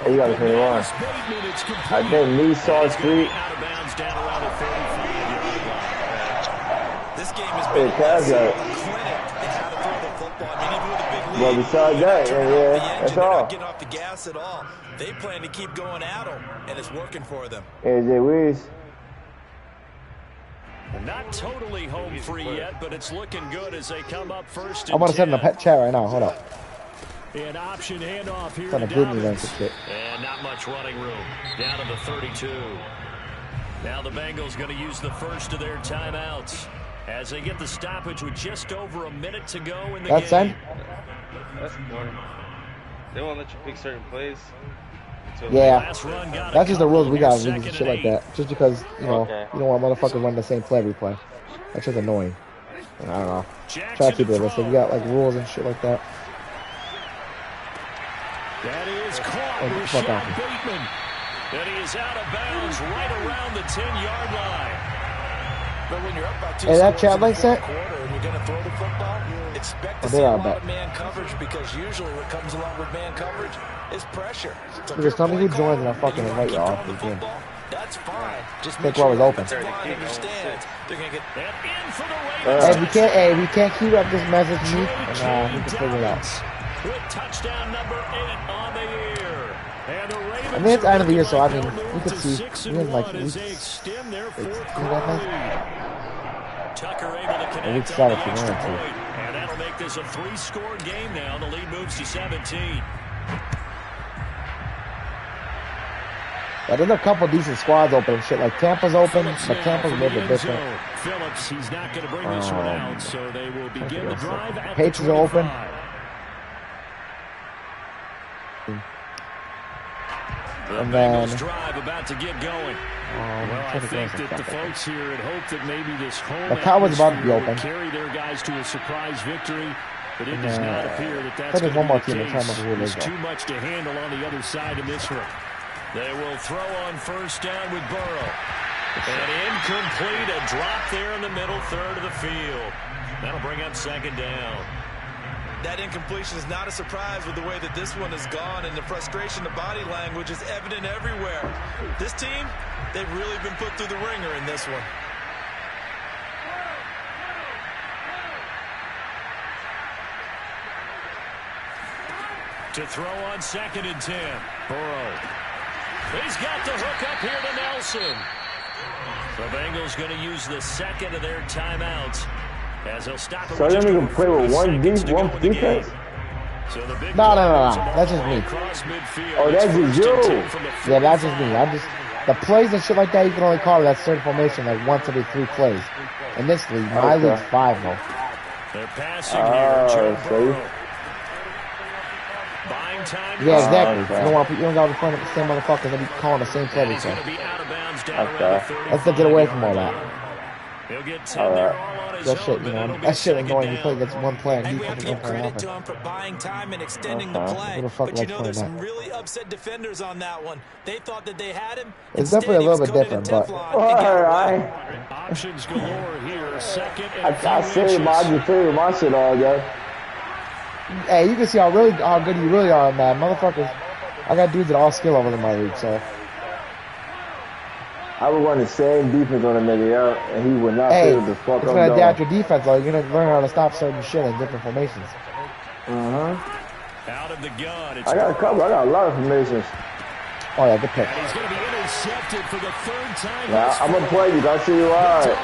E: Oh, you got the 21.
A: Dallas Bateman, it's complete.
E: I think me, Saw Street.
A: Out of bounds down around the 35-yard line.
B: this game has
E: Hey,
B: been
E: Kaz got it.
B: a clinic in how to throw the football. I mean, even with a big lead,
E: Well, besides that, yeah, that's
B: They're
E: all.
B: not getting off the gas at all. They plan to keep going at them, and it's working for them.
E: AJ Wiz.
A: Not totally home free yet, but it's looking good as they come up first.
C: I want to send in a pet chat right now. Hold up.
A: An option handoff here.
C: Kind of group me and shit.
A: And not much running room. Down to the 32. Now the Bengals going to use the first of their timeouts as they get the stoppage with just over a minute to go in the game.
C: Send?
G: That's important. They won't let you pick certain plays.
C: Yeah, that's just the rules we got and shit like that. Just because, you know, you don't want motherfuckers running the same play every play. That's just annoying. I don't know. Try to keep it realistic. You got like rules and shit like that.
A: That is caught with Sean Bateman. And he is out of bounds right around the 10-yard line.
B: But when you're up by 2
C: scores that chat like that?
B: And you're going to throw the football, expect to see a lot of man coverage because usually what comes along with man coverage is pressure. So
C: just tell me who joins and I'll fucking invite you off the game.
B: That's fine. Just
C: make sure the open.
B: Understands. They're going to get
A: that in for the
C: Hey, we can't keep up this message, me, and we can figure it out.
A: With touchdown number 8 on the year. And the Ravens,
C: I mean, it's end of the year, so I mean, we could see.
A: We
C: like
A: as they extend their fourth Tucker able to connect on the extra point. And that'll make this a 3-score game now. The lead moves to 17.
C: Yeah, there's a couple decent squads open and shit. Like Tampa's open, but Tampa's a little bit different.
A: Phillips, he's not going to bring this one out, so they will begin the drive at
C: Patriots are open. And then
A: drive about to get going. Well, I think that the folks here had hoped that maybe this home
C: the Cowboys about to be open.
A: Carry their guys to a surprise victory, but it does not appear that that's
C: going
A: to
C: be the case.
A: There's too much to handle on the other side in this one. They will throw on first down with Burrow. And incomplete, a drop there in the middle third of the field. That'll bring up second down.
B: That incompletion is not a surprise with the way that this one has gone, and the frustration, the body language is evident everywhere. This team, they've really been put through the ringer in this one.
A: To throw on 2nd and 10. Burrow. He's got the hook up here to Nelson. The Bengals going to use the second of their timeouts. As they'll stop it.
E: So they're going to play with one defense?
A: So
C: no. That's just me.
E: Oh, that's just you.
C: Yeah, that's just me. The plays and shit like that, you can only call it that certain formation like once every 3 plays. In this league, my league's 5 though.
A: They're passing here. Joe Burrow.
C: Yeah, exactly. You don't got to find the same motherfuckers that be calling the same play. Let's get away from all that. That shit, you know, that shit annoying. You play against one player and
B: we have to give credit to him for buying time and extending the play. But you know, there's some really upset defenders on that one. They thought that they had him.
C: It's definitely a little bit different, but
A: options galore here. Second
E: I say my shit all day.
C: Hey, you can see how good you really are, man. Motherfuckers, I got dudes that all skill levels in my league, so.
E: I would run the same defense on a nigga out, and he would not feel the fuck up.
C: It's gonna adapt your defense, though. You're gonna learn how to stop certain shit in different formations.
A: Out of the gun.
E: I got a couple. I got a lot of formations.
C: Oh yeah, good pick.
A: And he's gonna be intercepted for the 3rd time.
E: Now I'm gonna play you. I see you all right.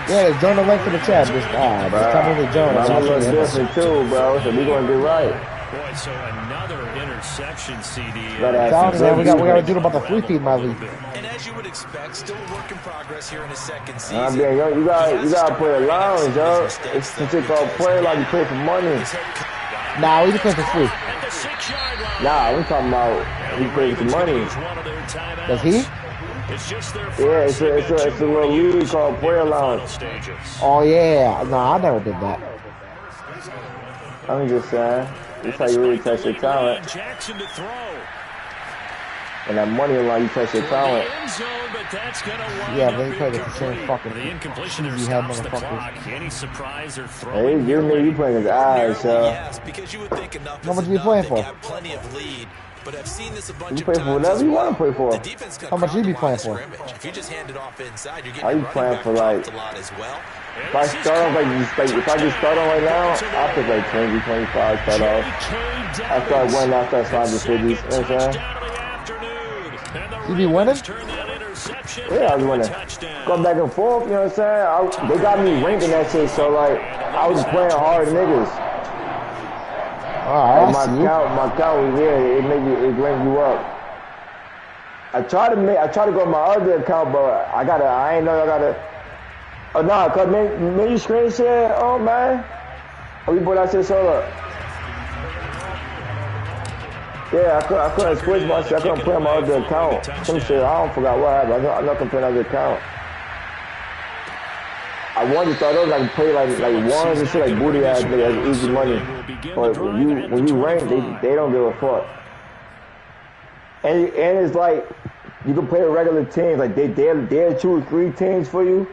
C: Yeah, join the link for the chat. Just come in and join.
E: I'm a little different too, bro. So we gonna get right.
A: Boy, so another interception, CD.
C: We gotta do about the 3-peat in my league.
B: And as you would expect, still a work in progress here in his 2nd season.
E: You gotta play alone, yo. It's something called play like you play for money.
C: Nah, we can play for free.
E: Nah, I'm talking about he plays for money.
C: Does he?
E: Yeah, it's a little league called play allowance.
C: Oh yeah, nah, I never did that.
E: I'm just saying. That's how you really test your talent. And that money allow you to test your talent.
C: Yeah, but they play the same fucking
A: the incompletion there stops the clock. Any surprise or throw?
E: Hey, you playing his eyes, so.
B: Yes, because you would think enough
C: how much are you playing for?
B: Plenty of lead. But I've seen this a bunch
E: you play for whatever you want to play for.
C: How much you be playing for?
B: If you just hand it off inside, you're
E: getting playing for like
B: a lot as well.
E: If I start off if I just start on right now, I'll pick like 20, 25, start off. I start winning, I start sliding the 50s, you know what I'm saying?
C: You be winning?
E: Yeah, I was winning. Going back and forth, you know what I'm saying? They got me ranked in that shit, so like, I was playing hard niggas.
C: Alright,
E: my account, yeah, it rank you up. I try to go on my other account, but I ain't know I gotta. Oh nah, cause man, you screen share. Oh man, we bought that shit solo. Yeah, I couldn't switch my shit. I couldn't play on my other account. Some shit, I don't forgot what happened. I'm not gonna play another account. I wanted to start over, like play like ones and shit, like booty ass, like easy money. But when you rank, they don't give a fuck. And it's like you can play with regular teams. Like they'll choose 3 teams for you.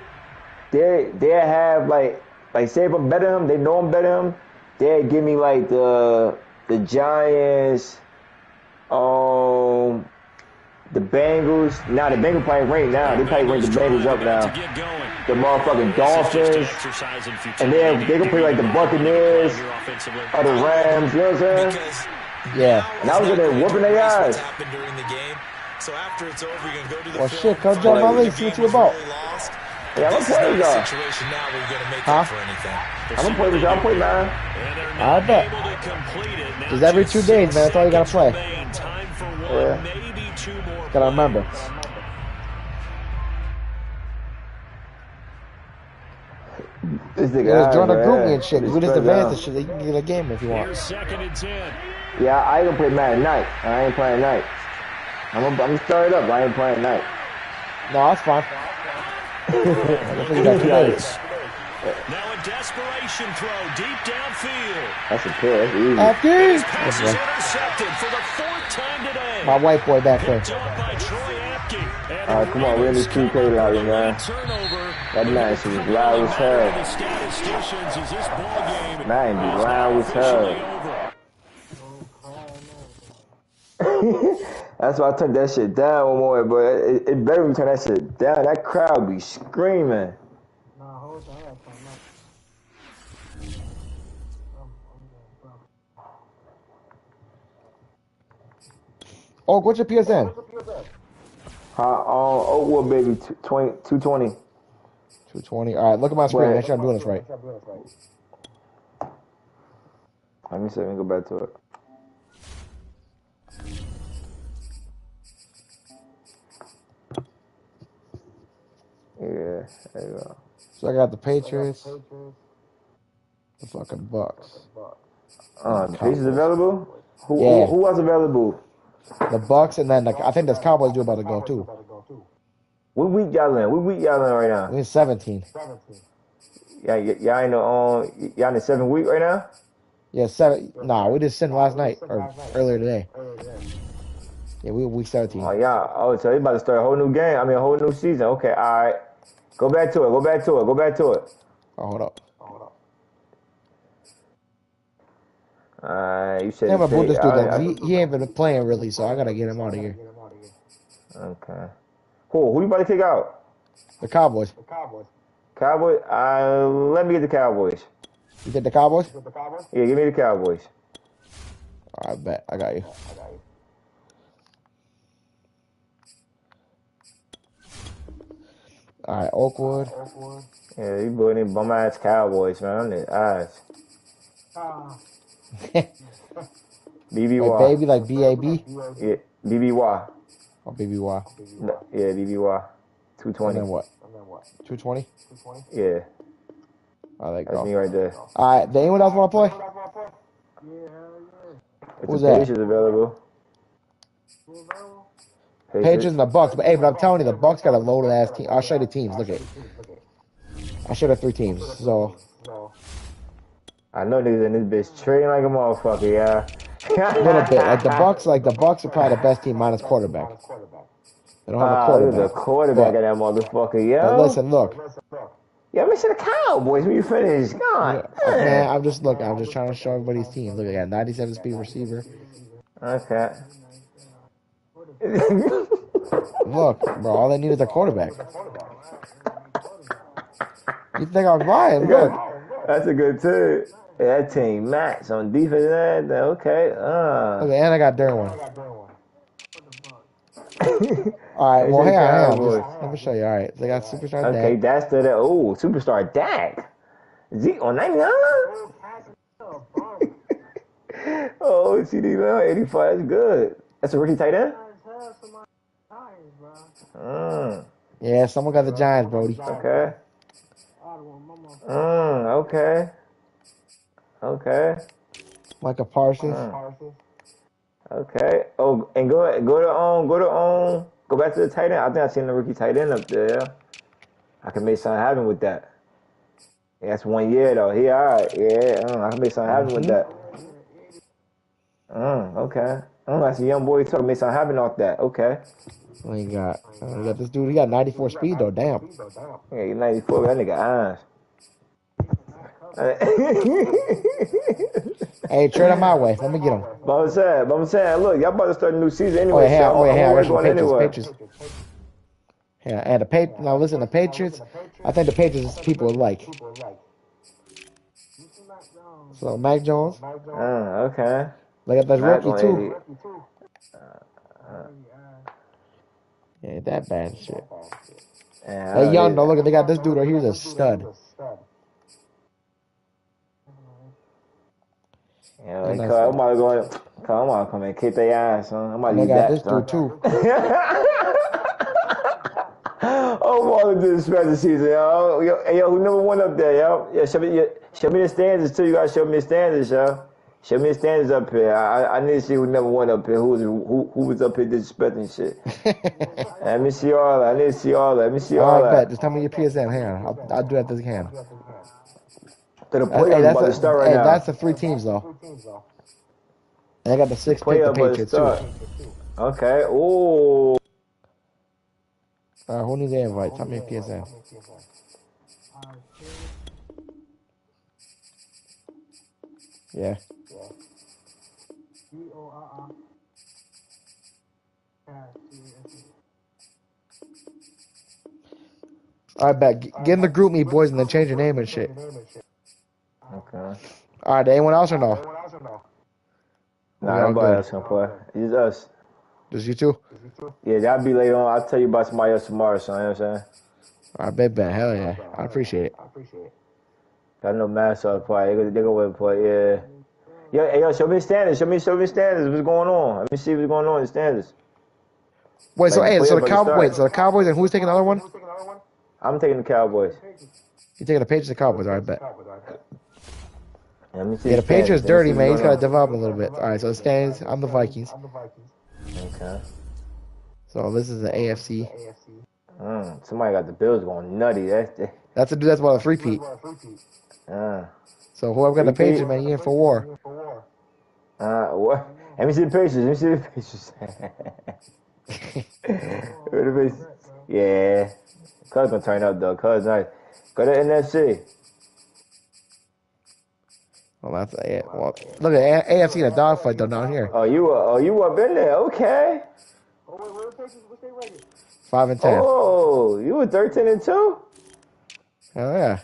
E: They'll have like say if I'm better than them, they know I'm better than them. They'll give me like the Giants, the Bengals. Now the Bengals probably rank now. They probably rank the Bengals up now. The motherfucking Dolphins, and they can play like the Buccaneers or the Rams. You know what I'm saying?
C: Yeah.
E: And I was in there whooping their ass.
B: So after it's over, you're gonna go to the
C: well, shit, come join my league. See what you about.
E: Yeah, I'm gonna play with y'all.
C: Huh?
E: I'm gonna play with y'all. I'm play, man.
C: I bet. Just every 2 days, man. That's all you gotta play.
E: Yeah.
C: Gotta remember.
E: This nigga
C: Just join a group
E: man.
C: and shit. We just advance the shit. You can get a game if you want.
E: Yeah, I ain't gonna play Madden night. I ain't playing night. I'm gonna start it up. I ain't playing night.
C: No, that's fine.
A: Now a desperation throw deep downfield.
E: That's a kill. That's easy.
A: Pass is intercepted for the 4th time today.
C: My white boy back there.
E: Alright, come on, we're in this 2K lobby, man. That man shit is loud as hell. Man, be loud as hell. That's why I turned that shit down one more, but it better we turn that shit down. That crowd be screaming.
C: Oh, what's your PSN?
E: Oakwood, baby, 220.
C: 220. All right, look at my screen. Make sure I'm doing this right.
E: Let me see. Let me go back to it. Yeah, there you go.
C: So I got the Patriots, the fucking Bucks.
E: The Patriots available? Who was available?
C: The Bucks, and then I think there's Cowboys due about to go too.
E: What week y'all in? What week y'all in right now?
C: We're in 17.
E: Y'all in the 7th week right now?
C: Yeah, 7. Nah, we just sent last night or earlier today. Yeah, we week 17.
E: Oh yeah. Oh, so they about to start a whole new game. I mean, a whole new season. Okay, all right. Go back to it. Go back to it. Go back to it.
C: Oh, hold up.
E: You said.
C: Yeah, my boy just do that. He ain't been playing really, so I gotta get him out of here.
E: Okay. Who you about to kick out?
C: The Cowboys.
E: Cowboys. Let me get the Cowboys.
C: You get the Cowboys?
E: Yeah, give me the Cowboys.
C: I bet. I got you. All right, Oakwood.
E: Yeah, you boy them bum ass Cowboys, man. I'm their ass. BBY.
C: Like baby, like B-A-B?
E: Yeah, BBY.
C: Oh, BBY.
E: No, yeah, BBY. 220.
C: And then what? 220?
E: Yeah.
C: Oh, there you
E: That's
C: go.
E: me right there.
C: All right, anyone else want to play? Who's that?
E: Patriots available.
C: Patriots and the Bucks. But hey, but I'm telling you, the Bucks got a loaded ass team. I'll show you the teams. Look at it. I showed you 3 teams. So
E: I know niggas in this bitch trading like a motherfucker, yeah.
C: a little bit. Like the Bucks are probably the best team minus quarterback. They don't have a quarterback.
E: There's a quarterback of that motherfucker, yeah.
C: But listen, look.
E: Yeah, let me see the Cowboys when you finish. God.
C: Man, I'm just trying to show everybody's team. Look at that, 97 speed receiver.
E: Okay.
C: Look, bro, all they need is a quarterback. You think I'm lying? Look.
E: That's a good team. Yeah, that team match on defense and everything. Okay.
C: Okay, and I got Darren one. All right,
E: They
C: well,
E: said
C: hang on.
E: Cowboys.
C: Let me show you. All right, they got Superstar
E: Okay,
C: Dak.
E: that's the superstar Dak. Zeke on 99. Oh, CD 85. That's good. That's a rookie tight end.
C: Yeah, someone got the Giants, Brody.
E: Okay. Okay. Okay.
C: Micah Parsons.
E: Okay. Oh, and go back to the tight end. I think I seen the rookie tight end up there. I can make something happen with that. Yeah, that's 1 year though. He alright. Yeah, I can make something happen with that. Okay. That's a young boy. He talking make something happen off that. Okay.
C: What you got? You got this dude. He got 94 speed though. Damn.
E: Yeah, 94. That nigga eyes.
C: Hey, trade him my way. Let me get him.
E: But I'm saying, look, y'all about to start a new season
C: Oh
E: anyway.
C: yeah,
E: so
C: I got some
E: going anywhere.
C: Patriots. Yeah, and now listen, the Patriots. I think the Patriots people like. So Mac Jones.
E: Okay.
C: Look at that
E: Mac
C: rookie
E: on
C: too.
E: 80.
C: Yeah, that bad shit.
E: Yeah,
C: They young though. Look, they got this dude right here. He's a stud.
E: Yeah, I'm about to come and kick their ass, son. I'm about to
C: They
E: use
C: got
E: that,
C: this
E: son.
C: dude too.
E: I'm about to do the special season, yo. Hey, yo, who number one up there, yo? Yeah, show me the standards too. You gotta show me the standards, yo. Show me the standards up here. I need to see who number one up here. Who was up here disrespecting shit. Let me see all that. I need to see all that. Let me see all that.
C: Bet. Just tell me your PSN. Hang on. I'll do that this can.
E: So the playoffs about to start right now.
C: That's the 3 teams though. And I got the 6th pick, the Patriots too.
E: Okay. Ooh.
C: Who needs the invite? Tell me your PSN. Yeah. All right, bet. Get in the group me, boys, and then change your name and shit.
E: Okay.
C: All right, anyone else or no?
E: Nah, nobody else gonna play. It's us.
C: Just you two?
E: Yeah, that'll be later on. I'll tell you about somebody else tomorrow, son. You know what I'm saying?
C: All right, bet. Hell yeah. I appreciate it.
E: Got no mask on play. They go play, yeah. Yo, show me the standards. Show me the standards. What's going on? Let me see what's going on in the standards.
C: Wait, so the Cowboys and who's taking the other one?
E: I'm taking the Cowboys.
C: You taking the Patriots or Cowboys? All right, bet.
E: Let me see
C: the Patriots dirty, man. He's got to develop a little bit. All right, so the standings, I'm the Vikings.
E: Okay.
C: So this is the AFC.
E: Somebody got the Bills going nutty.
C: That's about a 3-peat. So whoever got the Patriots, man, you in for war.
E: What? Let me see the Patriots. Yeah. Cuz gonna turn up though. Cuz nice. Go to NFC.
C: Well, that's it. Well, look at AFC in a dogfight though down here.
E: Oh, you up in there? Okay.
C: 5-10.
E: Oh, you were 13-2.
C: Oh yeah.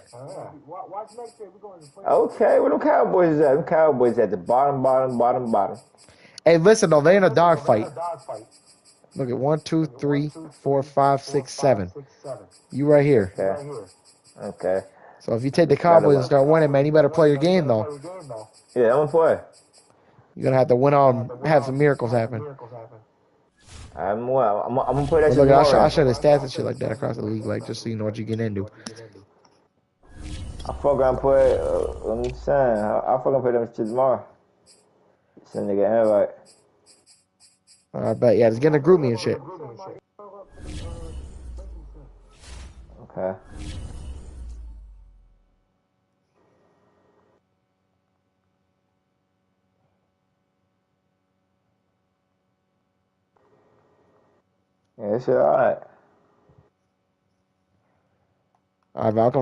E: Okay, where them Cowboys at? Them Cowboys at the bottom.
C: Hey, listen though, they in a dogfight. Look at 1, 2, 3, 4, 5, 6, 7. You right here.
E: Okay.
C: So if you take the Cowboys and start winning, man, you better play your game though.
E: Yeah, I'm gonna play.
C: You're gonna have to win on, have some miracles happen.
E: I'm gonna play that shit
C: Look,
E: tomorrow.
C: I'll show the stats and shit like that across the league, like just so you know what you get into.
E: I fucking play. I'm saying, I fucking play them shit tomorrow. Send nigga invite.
C: I bet, yeah, just get in a group me and shit.
E: Okay. Yeah, that shit alright.
C: All right, Malcolm.